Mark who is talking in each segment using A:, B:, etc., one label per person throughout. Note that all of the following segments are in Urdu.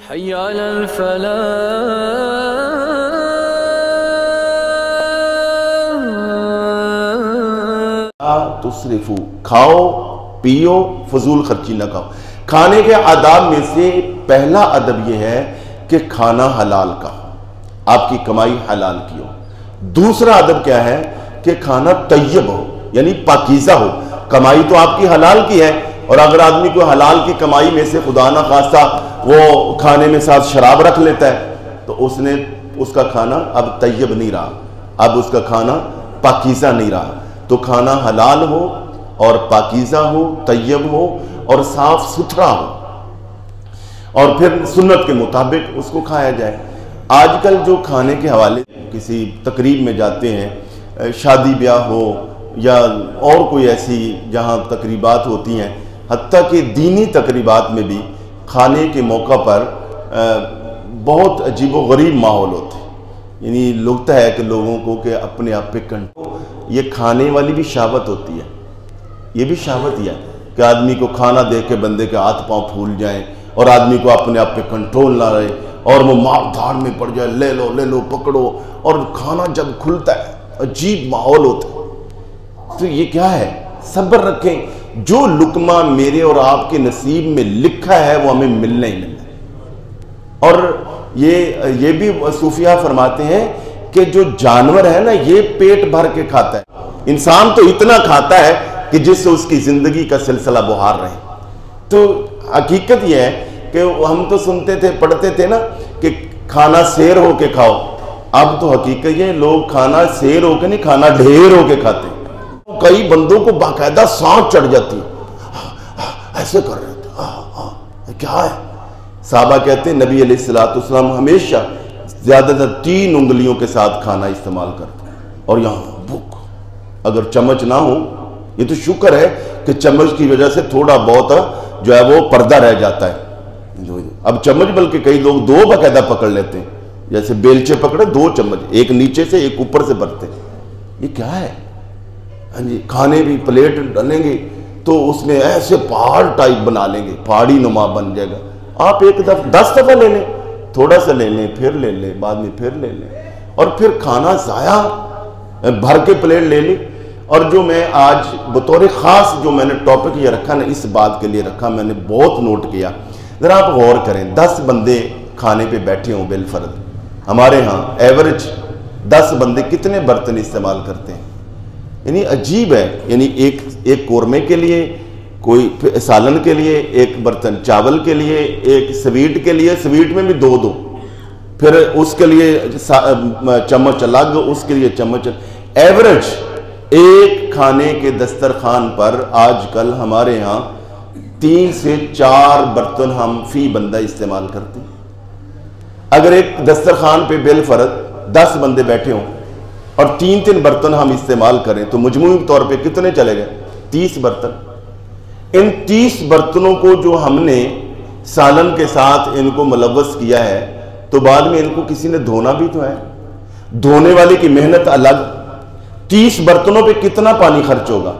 A: حي على الفلاح
B: تسرفو، کھاؤ پیو فضول خرچی نہ کھاؤ۔ کھانے کے آداب میں سے پہلا ادب یہ ہے کہ کھانا حلال کا ہو، آپ کی کمائی حلال کی ہو۔ دوسرا ادب کیا ہے کہ کھانا طیب ہو، یعنی پاکیزہ ہو۔ کمائی تو آپ کی حلال کی ہے، اور اگر آدمی کو حلال کی کمائی میں سے خدا نہ خواستہ وہ کھانے میں ساتھ شراب رکھ لیتا ہے تو اس کا کھانا اب طیب نہیں رہا، اب اس کا کھانا پاکیزہ نہیں رہا۔ تو کھانا حلال ہو اور پاکیزہ ہو، طیب ہو اور صاف ستھرا ہو، اور پھر سنت کے مطابق اس کو کھایا جائے۔ آج کل جو کھانے کے حوالے کسی تقریب میں جاتے ہیں، شادی بیاہ ہو یا اور کوئی ایسی جہاں تقریبات ہوتی ہیں، حتیٰ کہ دینی تقریبات میں بھی کھانے کے موقع پر بہت عجیب و غریب ماحول ہوتے ہیں۔ یعنی لگتا ہے کہ لوگوں کو کہ اپنے آپ پہ کنٹرول، یہ کھانے والی بھی شہوت ہوتی ہے، یہ بھی شہوت ہی ہے کہ آدمی کو کھانا دیکھ کے بندے کے ہاتھ پاؤں پھول جائیں اور آدمی کو اپنے آپ پہ کنٹرول نہ رہے اور وہ مار دھاڑ میں پڑ جائے، لے لو پکڑو، اور کھانا جب کھلتا ہے عجیب ماحول ہوتا ہے۔ تو یہ کیا ہے؟ صبر رکھیں، جو لقمہ میرے اور آپ کے نصیب میں لکھا ہے وہ ہمیں ملنا ہی ملنا ہے۔ اور یہ بھی صوفیہ فرماتے ہیں کہ جو جانور ہے نا یہ پیٹ بھر کے کھاتا ہے، انسان تو اتنا کھاتا ہے کہ جس سے اس کی زندگی کا سلسلہ بحال رہے۔ تو حقیقت یہ ہے کہ ہم تو سنتے تھے، پڑھتے تھے نا کہ کھانا سیر ہو کے کھاؤ، اب تو حقیقت یہ لوگ کھانا سیر ہو کے نہیں، کھانا ڈھیر ہو کے کھاتے ہیں۔ کئی بندوں کو باقاعدہ سانس چڑھ جاتی ہے، ایسے کر رہے تھے، کیا ہے؟ صحابہ کہتے ہیں نبی علیہ السلام ہمیشہ زیادہ تر 3 انگلیوں کے ساتھ کھانا استعمال کرتے ہیں، اور یہاں بھوک، اگر چمچ نہ ہو، یہ تو شکر ہے کہ چمچ کی وجہ سے تھوڑا بہت جو ہے وہ پردہ رہ جاتا ہے۔ اب چمچ بلکہ کئی لوگ 2 باقاعدہ پکڑ لیتے ہیں، جیسے بیلچے پکڑے 2 چمچ، ایک نیچے سے ایک اوپر سے بھرتے ہیں۔ یہ کیا ہے؟ ہاں جی، کھانے بھی پلیٹ ڈالیں گے تو اس میں ایسے پہاڑ ٹائپ بنا لیں گے، پہاڑی نما بن جائے گا۔ آپ ایک دفعہ 10 دفعہ لے لیں، تھوڑا سا لے لیں، پھر لے لیں، بعد میں پھر لے لیں، اور پھر کھانا ضائع بھر کے پلیٹ لے لیں۔ اور جو میں آج بطور خاص جو میں نے ٹاپک یہ رکھا نا، اس بات کے لیے رکھا، میں نے بہت نوٹ کیا، ذرا آپ غور کریں، 10 بندے کھانے پہ بیٹھے ہوں بالفرض، ہمارے ہاں ایوریج 10 بندے کتنے برتن استعمال کرتے ہیں؟ یعنی عجیب ہے، یعنی ایک قورمے کے لیے، کوئی سالن کے لیے ایک برتن، چاول کے لیے ایک، سویٹ کے لیے سویٹ میں بھی 2 پھر اس کے لیے چمچ الگ، اس کے لیے چمچ، ایوریج ایک کھانے کے دسترخوان پر آج کل ہمارے ہاں 3 سے 4 برتن ہم فی بندہ استعمال کرتے ہیں۔ اگر ایک دسترخوان پہ بالفرض 10 بندے بیٹھے ہوں اور 3 برتن ہم استعمال کریں تو مجموعی طور پہ کتنے چلے گئے؟ 30 برتن۔ ان 30 برتنوں کو جو ہم نے سالن کے ساتھ ان کو ملوث کیا ہے تو بعد میں ان کو کسی نے دھونا بھی تو ہے، دھونے والے کی محنت الگ۔ 30 برتنوں پہ کتنا پانی خرچ ہوگا،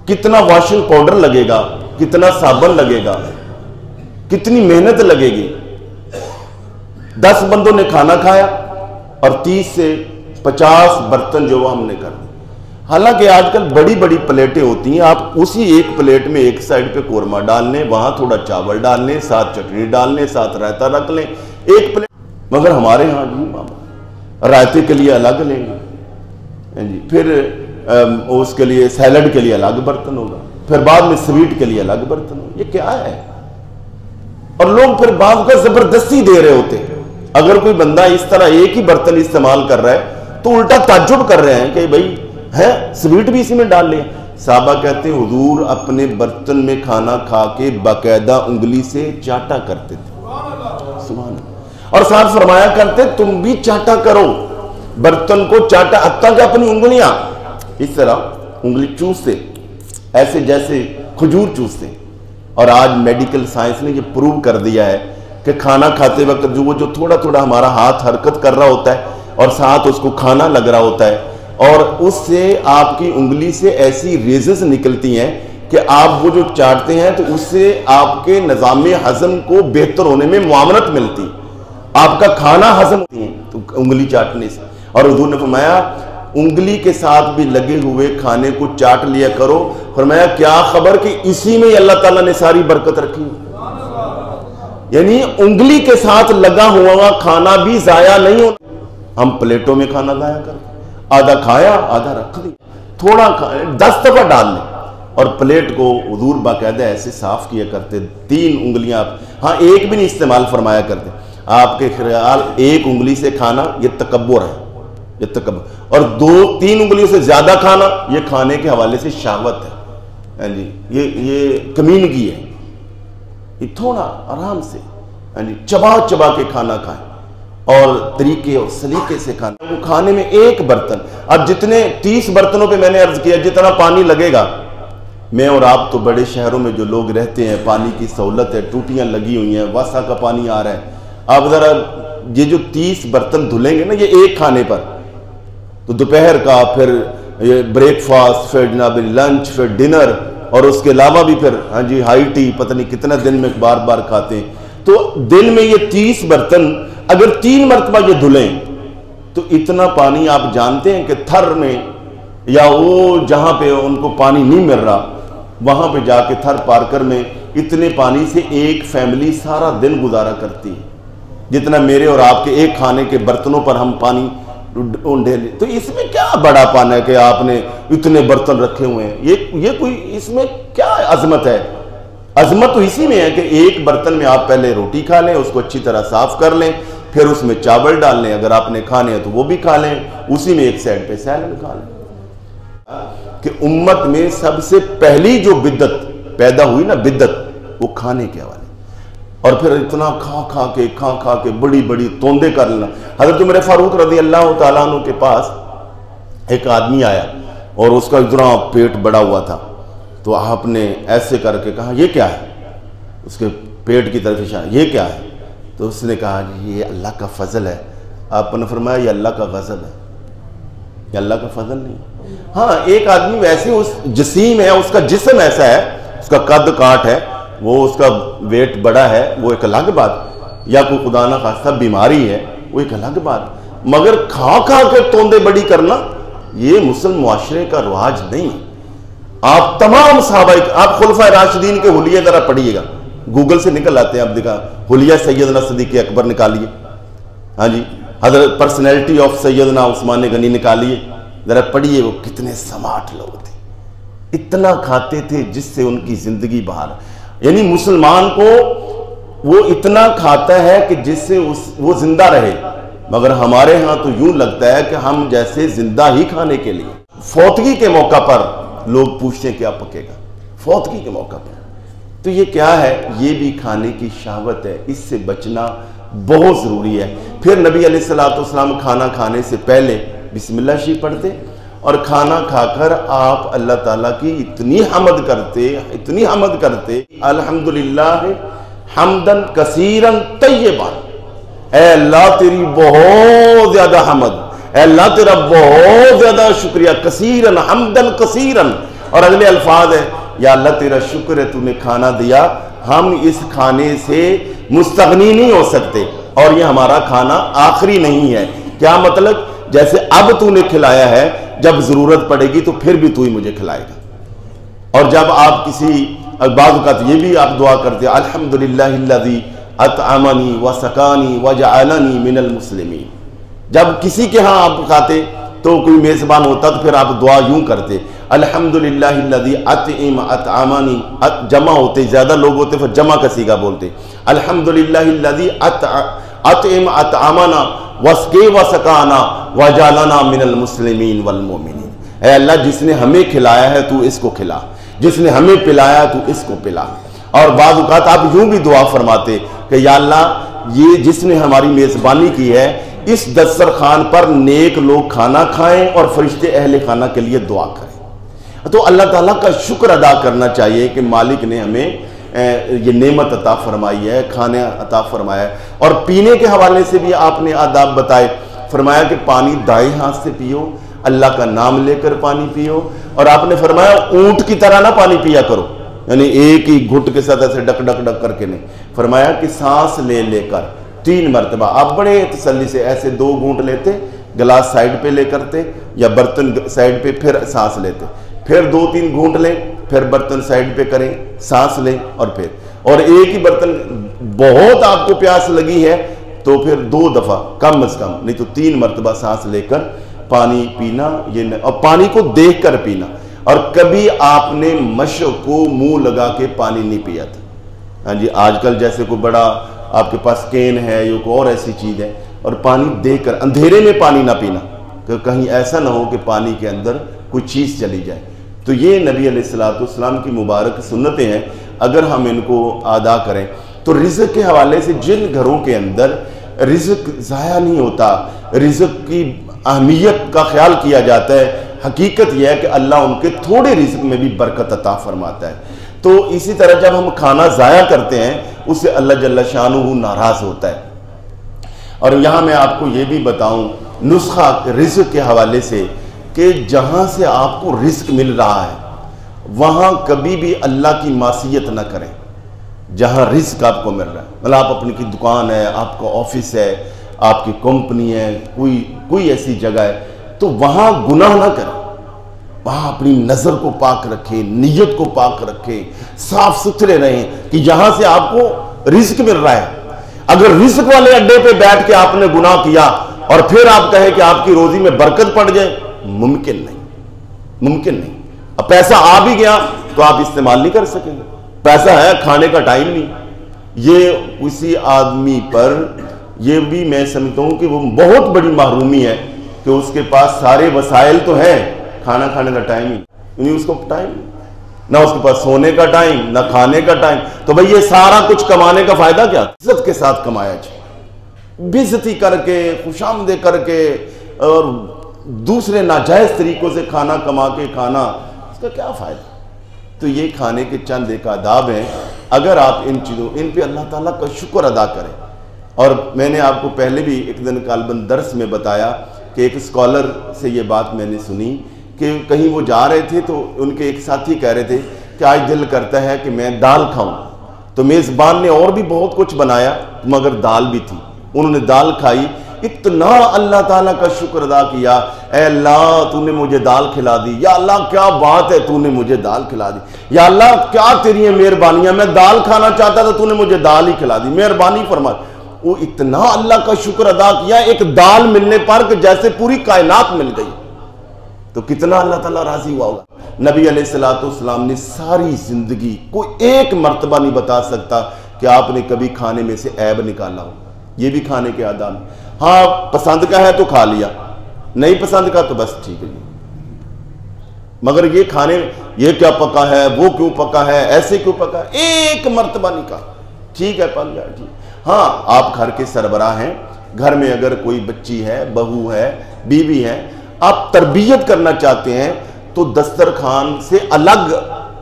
B: کتنا واشنگ پاؤڈر لگے گا، کتنا صابن لگے گا، کتنی محنت لگے گی۔ 10 بندوں نے کھانا کھایا اور 30 سے 50 برتن جو وہ ہم نے کر دی۔ حالانکہ آج کل بڑی بڑی پلیٹیں ہوتی ہیں، آپ اسی ایک پلیٹ میں ایک سائڈ پہ قورمہ ڈال لیں، وہاں تھوڑا چاول ڈال لیں، ساتھ چٹنی ڈال لیں، ساتھ رائتہ رکھ لیں، ایک پلیٹ۔ مگر ہمارے ہاں جی ماما رائتے کے لیے الگ لیں گے جی، پھر اس کے لیے سیلڈ کے لیے الگ برتن ہوگا، پھر بعد میں سویٹ کے لیے الگ برتن ہوگا۔ یہ کیا ہے؟ اور لوگ پھر بعض کا زبردستی دے رہے ہوتے ہیں۔ اگر کوئی بندہ اس طرح ایک ہی برتن استعمال کر رہا ہے تو الٹا تعجب کر رہے ہیں کہ بھائی ہے سویٹ بھی اسی میں ڈال لیں۔ صحابہ کہتے ہیں حضور اپنے برتن میں کھانا کھا کے باقاعدہ انگلی سے چاٹا کرتے تھے، سبحان اللہ، اور ساتھ فرمایا کرتے تم بھی چاٹا کرو، برتن کو چاٹا، حتیٰ کہ اپنی انگلیاں اس طرح انگلی چوستے ایسے جیسے کھجور چوستے۔ اور آج میڈیکل سائنس نے یہ پروو کر دیا ہے کہ کھانا کھاتے وقت جو تھوڑا تھوڑا ہمارا ہاتھ حرکت کر رہا ہوتا ہے اور ساتھ اس کو کھانا لگ رہا ہوتا ہے، اور اس سے آپ کی انگلی سے ایسی ریزز نکلتی ہیں کہ آپ وہ جو چاٹتے ہیں تو اس سے آپ کے نظام ہضم کو بہتر ہونے میں معاونت ملتی، آپ کا کھانا ہضم ہوتی ہے تو انگلی چاٹنے سے۔ اور حضور نے فرمایا انگلی کے ساتھ بھی لگے ہوئے کھانے کو چاٹ لیا کرو، فرمایا کیا خبر کہ اسی میں اللہ تعالیٰ نے ساری برکت رکھی، یعنی انگلی کے ساتھ لگا ہوا کھانا بھی ضائع نہیں ہوتا۔ ہم پلیٹوں میں کھانا ضائع کرتے، آدھا کھایا آدھا رکھ دی، تھوڑا کھایا 10 دفعہ ڈال لیں، اور پلیٹ کو حضور باقاعدہ ایسے صاف کیا کرتے، 3 انگلیاں، ہاں ایک بھی نہیں استعمال فرمایا کرتے۔ آپ کے خیال ایک انگلی سے کھانا یہ تکبر ہے، یہ تکبر، اور 2-3 انگلیوں سے زیادہ کھانا یہ کھانے کے حوالے سے شہوت ہے، جی یہ کمینگی ہے۔ یہ تھوڑا آرام سے چبا چبا کے کھانا کھائیں اور طریقے اور سلیقے سے کھانا، وہ کھانے میں ایک برتن، اب جتنے 30 برتنوں پہ میں نے عرض کیا جتنا پانی لگے گا، میں اور آپ تو بڑے شہروں میں جو لوگ رہتے ہیں پانی کی سہولت ہے، ٹوٹیاں لگی ہوئی ہیں، واسا کا پانی آ رہا ہے، آپ ذرا یہ جو 30 برتن دھلیں گے نا یہ ایک کھانے پر، تو دوپہر کا پھر بریک فاسٹ، پھر جناب لنچ، پھر ڈنر، اور اس کے علاوہ بھی پھر ہاں جی ہائی ٹی، پتہ نہیں کتنا دن میں بار بار کھاتے ہیں، تو دن میں یہ 30 برتن اگر 3 مرتبہ یہ دھلیں تو اتنا پانی آپ جانتے ہیں کہ تھر میں یا وہ جہاں پہ ان کو پانی نہیں مل رہا وہاں پہ جا کے تھر پارکر میں اتنے پانی سے ایک فیملی سارا دن گزارا کرتی ہے، جتنا میرے اور آپ کے ایک کھانے کے برتنوں پر ہم پانی ڈھیلے۔ تو اس میں کیا بڑا پان ہے کہ آپ نے اتنے برتن رکھے ہوئے ہیں، یہ کوئی اس میں کیا عظمت ہے؟ عظمت تو اسی میں ہے کہ ایک برتن میں آپ پہلے روٹی کھا لیں، اس کو اچھی طرح صاف کر لیں، پھر اس میں چاول ڈال لیں، اگر آپ نے کھانے ہیں تو وہ بھی کھا لیں، اسی میں ایک سائڈ پہ سیلڈ کھا لیں۔ کہ امت میں سب سے پہلی جو بدعت پیدا ہوئی نا، بدعت وہ کھانے کے حوالے، اور پھر اتنا کھا کھا کے بڑی بڑی توندے کر لینا۔ حضرت عمر فاروق رضی اللہ تعالیٰ عنہ کے پاس ایک آدمی آیا اور اس کا اتنا پیٹ بڑا ہوا تھا، تو آپ نے ایسے کر کے کہا یہ کیا ہے، اس کے پیٹ کی طرف اشارہ، یہ کیا ہے؟ تو اس نے کہا یہ اللہ کا فضل ہے۔ آپ نے فرمایا یہ اللہ کا غضب ہے، یہ اللہ کا فضل نہیں۔ ہاں ایک آدمی ویسے اس جسیم ہے، اس کا جسم ایسا ہے، اس کا قد کاٹ ہے، وہ اس کا ویٹ بڑا ہے، وہ ایک الگ بات، یا کوئی خدا نہ خواستہ بیماری ہے وہ ایک الگ بات، مگر کھا کھا کے توندے بڑی کرنا یہ مسلم معاشرے کا رواج نہیں۔ آپ تمام صحابہ، آپ خلفائے راشدین کے حلیے ذرا پڑھیے گا، گوگل سے نکل آتے ہیں، آپ دیکھا حلیہ سیدنا صدیق اکبر نکالیے، ہاں جی حضرت پرسنالٹی آف سیدنا عثمان غنی نکالیے، ذرا پڑھیے وہ کتنے سمارٹ لوگ تھے، اتنا کھاتے تھے جس سے ان کی زندگی باہر، یعنی مسلمان کو وہ اتنا کھاتا ہے کہ جس سے وہ زندہ رہے، مگر ہمارے ہاں تو یوں لگتا ہے کہ ہم جیسے زندہ ہی کھانے کے لیے۔ فوتگی کے موقع پر لوگ پوچھتے ہیں کیا پکے گا، فوتگی کے موقع پر، تو یہ کیا ہے؟ یہ بھی کھانے کی شہوت ہے، اس سے بچنا بہت ضروری ہے۔ پھر نبی علیہ الصلوۃ والسلام کھانا کھانے سے پہلے بسم اللہ شریف پڑھتے، اور کھانا کھا کر آپ اللہ تعالیٰ کی اتنی حمد کرتے الحمدللہ حمدن کثیرن طیبان، اے اللہ تیری بہت زیادہ حمد، اے اللہ تیرا بہت زیادہ شکریہ، کثیرن حمدن کثیرن، اور اگلے الفاظ ہے یا اللہ تیرا شکر ہے تو نے کھانا دیا، ہم اس کھانے سے مستغنی نہیں ہو سکتے، اور یہ ہمارا کھانا آخری نہیں ہے۔ کیا مطلب؟ جیسے اب تو نے کھلایا ہے، جب ضرورت پڑے گی تو پھر بھی تو ہی مجھے کھلائے گا۔ اور جب آپ کسی بعض اوقات یہ بھی آپ دعا کرتے الحمدللہ الذی اطعمنی وسقانی وجعلنی من المسلمین، جب کسی کے ہاں آپ کھاتے تو کوئی میزبان ہوتا تو پھر آپ دعا یوں کرتے الحمدللہ الذی اطعمنی، جمع ہوتے زیادہ لوگ ہوتے پھر جمع کا صیغہ بولتے الحمدللہ الذی اطعمنا وسقی وسقانا وجعلنا من المسلمین والمؤمنین، اے اللہ جس نے ہمیں کھلایا ہے تو اس کو کھلا، جس نے ہمیں پلایا تو اس کو پلا۔ اور بعض اوقات آپ یوں بھی دعا فرماتے کہ یا اللہ یہ جس نے ہماری میزبانی کی ہے اس دسترخوان پر نیک لوگ کھانا کھائیں اور فرشتے اہل خانہ کے لیے دعا کریں۔ تو اللہ تعالیٰ کا شکر ادا کرنا چاہیے کہ مالک نے ہمیں یہ نعمت عطا فرمائی ہے، کھانے عطا فرمایا ہے۔ اور پینے کے حوالے سے بھی آپ نے آداب بتائے، فرمایا کہ پانی دائیں ہاتھ سے پیو، اللہ کا نام لے کر پانی پیو، اور آپ نے فرمایا اونٹ کی طرح نہ پانی پیا کرو، یعنی ایک ہی گھٹ کے ساتھ ایسے ڈک ڈک ڈک کر کے نہیں، فرمایا کہ سانس لے لے کر 3 مرتبہ آپ بڑے تسلی سے ایسے 2 گھونٹ لیتے، گلاس سائیڈ پہ لے کرتے یا برتن سائیڈ پہ، پھر سانس لیتے، پھر 2-3 گھونٹ لیں، پھر برتن سائیڈ پہ کریں، سانس لیں، اور ایک ہی برتن بہت آپ کو پیاس لگی ہے تو پھر 2 دفعہ کم از کم، نہیں تو 3 مرتبہ سانس لے کر پانی پینا، یہ اور پانی کو دیکھ کر پینا، اور کبھی آپ نے مشق کو منہ لگا کے پانی نہیں پیا تھا۔ ہاں جی، آج کل جیسے کوئی بڑا آپ کے پاس کین ہے یا کوئی اور ایسی چیز ہے، اور پانی دیکھ کر، اندھیرے میں پانی نہ پینا کہ کہیں ایسا نہ ہو کہ پانی کے اندر کوئی چیز چلی جائے۔ تو یہ نبی علیہ السلام کی مبارک سنتیں ہیں، اگر ہم ان کو ادا کریں تو رزق کے حوالے سے جن گھروں کے اندر رزق ضائع نہیں ہوتا، رزق کی اہمیت کا خیال کیا جاتا ہے، حقیقت یہ ہے کہ اللہ ان کے تھوڑے رزق میں بھی برکت عطا فرماتا ہے۔ تو اسی طرح جب ہم کھانا ضائع کرتے ہیں اس سے اللہ جل شانہ ناراض ہوتا ہے۔ اور یہاں میں آپ کو یہ بھی بتاؤں نسخہ رزق کے حوالے سے کہ جہاں سے آپ کو رزق مل رہا ہے وہاں کبھی بھی اللہ کی معصیت نہ کریں۔ جہاں رزق آپ کو مل رہا ہے، مطلب آپ اپنی کی دکان ہے، آپ کا آفس ہے، آپ کی کمپنی ہے، کوئی ایسی جگہ ہے، تو وہاں گناہ نہ کریں، وہاں اپنی نظر کو پاک رکھیں، نیت کو پاک رکھیں، صاف ستھرے رہیں کہ جہاں سے آپ کو رزق مل رہا ہے۔ اگر رزق والے اڈے پہ بیٹھ کے آپ نے گناہ کیا اور پھر آپ کہیں کہ آپ کی روزی میں برکت پڑ جائے، ممکن نہیں۔ اب پیسہ آ بھی گیا تو آپ استعمال نہیں کر سکیں گے، پیسہ ہے، کھانے کا ٹائم نہیں۔ یہ کسی آدمی پر یہ بھی میں سمجھتا ہوں کہ وہ بہت بڑی محرومی ہے کہ اس کے پاس سارے وسائل تو ہیں، کھانا کھانے کا ٹائم ہی نہیں، اس کو ٹائم نہیں، نہ اس کے پاس سونے کا ٹائم، نہ کھانے کا ٹائم۔ تو بھئی یہ سارا کچھ کمانے کا فائدہ کیا؟ عزت کے ساتھ کمایا جائے، بےعزتی کر کے، خوشامدے کر کے اور دوسرے ناجائز طریقوں سے کھانا کما کے کھانا، اس کا کیا فائدہ؟ تو یہ کھانے کے چند ایک آداب ہیں، اگر آپ ان پہ اللہ تعالیٰ کا شکر ادا کریں۔ اور میں نے آپ کو پہلے بھی ایک دن غالباً درس میں بتایا کہ ایک اسکالر سے یہ بات میں نے سنی کہ کہیں وہ جا رہے تھے تو ان کے ایک ساتھی کہہ رہے تھے کہ آج دل کرتا ہے کہ میں دال کھاؤں، تو میزبان نے اور بھی بہت کچھ بنایا مگر دال بھی تھی، انہوں نے دال کھائی، اتنا اللہ تعالیٰ کا شکر ادا کیا، اے اللہ تو نے مجھے دال کھلا دی، یا اللہ کیا بات ہے تو نے مجھے دال کھلا دی، یا اللہ کیا تیری مہربانیاں، میں دال کھانا چاہتا تھا تو نے مجھے دال ہی کھلا دی، مہربانی فرما۔ وہ اتنا اللہ کا شکر ادا کیا ایک دال ملنے پر کہ جیسے پوری کائنات مل گئی، تو کتنا اللہ تعالیٰ راضی ہوا ہوگا۔ نبی علیہ السلام نے ساری زندگی کوئی ایک مرتبہ نہیں بتا سکتا کہ آپ نے کبھی کھانے میں سے عیب نکالا ہو۔ یہ بھی کھانے کے آداب، ہاں پسند کا ہے تو کھا لیا، نہیں پسند کا تو بس ٹھیک ہے، مگر یہ کھانے یہ کیا پکا ہے، وہ کیوں پکا ہے، ایسے کیوں پکا ہے، ایک مرتبہ نہیں کہا، ٹھیک ہے پک گیا ٹھیک۔ ہاں آپ گھر کے سربراہ ہیں، گھر میں اگر کوئی بچی ہے، بہو ہے، بیوی ہے، آپ تربیت کرنا چاہتے ہیں تو دسترخوان سے الگ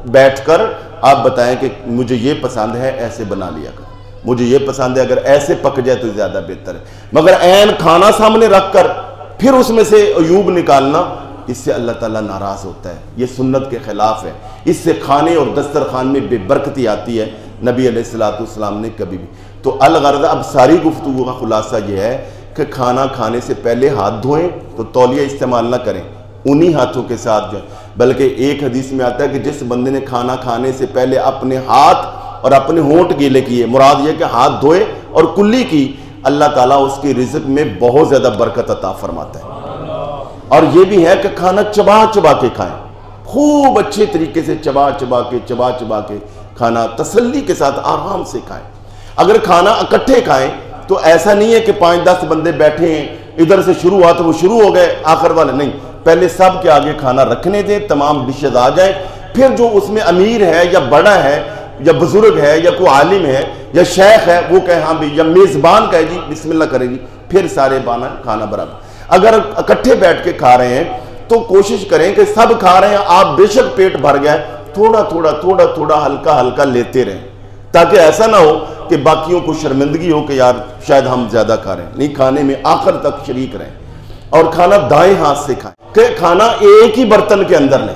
B: بیٹھ کر آپ بتائیں کہ مجھے یہ پسند ہے، ایسے بنا لیا کر، مجھے یہ پسند ہے، اگر ایسے پک جائے تو زیادہ بہتر ہے۔ مگر عین کھانا سامنے رکھ کر پھر اس میں سے عیوب نکالنا، اس سے اللہ تعالیٰ ناراض ہوتا ہے، یہ سنت کے خلاف ہے، اس سے کھانے اور دسترخوان میں بے برکتی آتی ہے۔ نبی علیہ السلام نے کبھی بھی تو الغرض اب ساری گفتگو کا خلاصہ یہ ہے کہ کھانا کھانے سے پہلے ہاتھ دھوئیں، تو تولیہ استعمال نہ کریں انہی ہاتھوں کے ساتھ جو، بلکہ ایک حدیث میں آتا ہے کہ جس بندے نے کھانا کھانے سے پہلے اپنے ہاتھ اور اپنے ہونٹ گیلے کیے، مراد یہ کہ ہاتھ دھوئے اور کلی کی، اللہ تعالیٰ اس کی رزق میں بہت زیادہ برکت عطا فرماتا ہے۔ اور یہ بھی ہے کہ کھانا چبا چبا کے کھائیں، خوب اچھے طریقے سے چبا چبا کے کھانا تسلی کے ساتھ آرام سے کھائیں۔ اگر کھانا اکٹھے کھائیں تو ایسا نہیں ہے کہ 5-10 بندے بیٹھے ہیں، ادھر سے شروع ہوا تو وہ شروع ہو گئے آخر والے، نہیں، پہلے سب کے آگے کھانا رکھنے دیں، تمام ڈشز آ جائیں، پھر جو اس میں امیر ہے یا بڑا ہے یا بزرگ ہے یا کوئی عالم ہے یا شیخ ہے وہ کہے ہاں بھی، یا میزبان کہے جی بسم اللہ کرے جی، پھر سارے بانا کھانا برابر۔ اگر اکٹھے بیٹھ کے کھا رہے ہیں تو کوشش کریں کہ سب کھا رہے ہیں، آپ بے شک پیٹ بھر گیا ہے، تھوڑا تھوڑا ہلکا لیتے رہیں، تاکہ ایسا نہ ہو کہ باقیوں کو شرمندگی ہو کہ یار شاید ہم زیادہ کھا رہے ہیں۔ نہیں، کھانے میں آخر تک شریک رہیں، اور کھانا دائیں ہاتھ سے کھائیں، کہ کھانا ایک ہی برتن کے اندر لیں،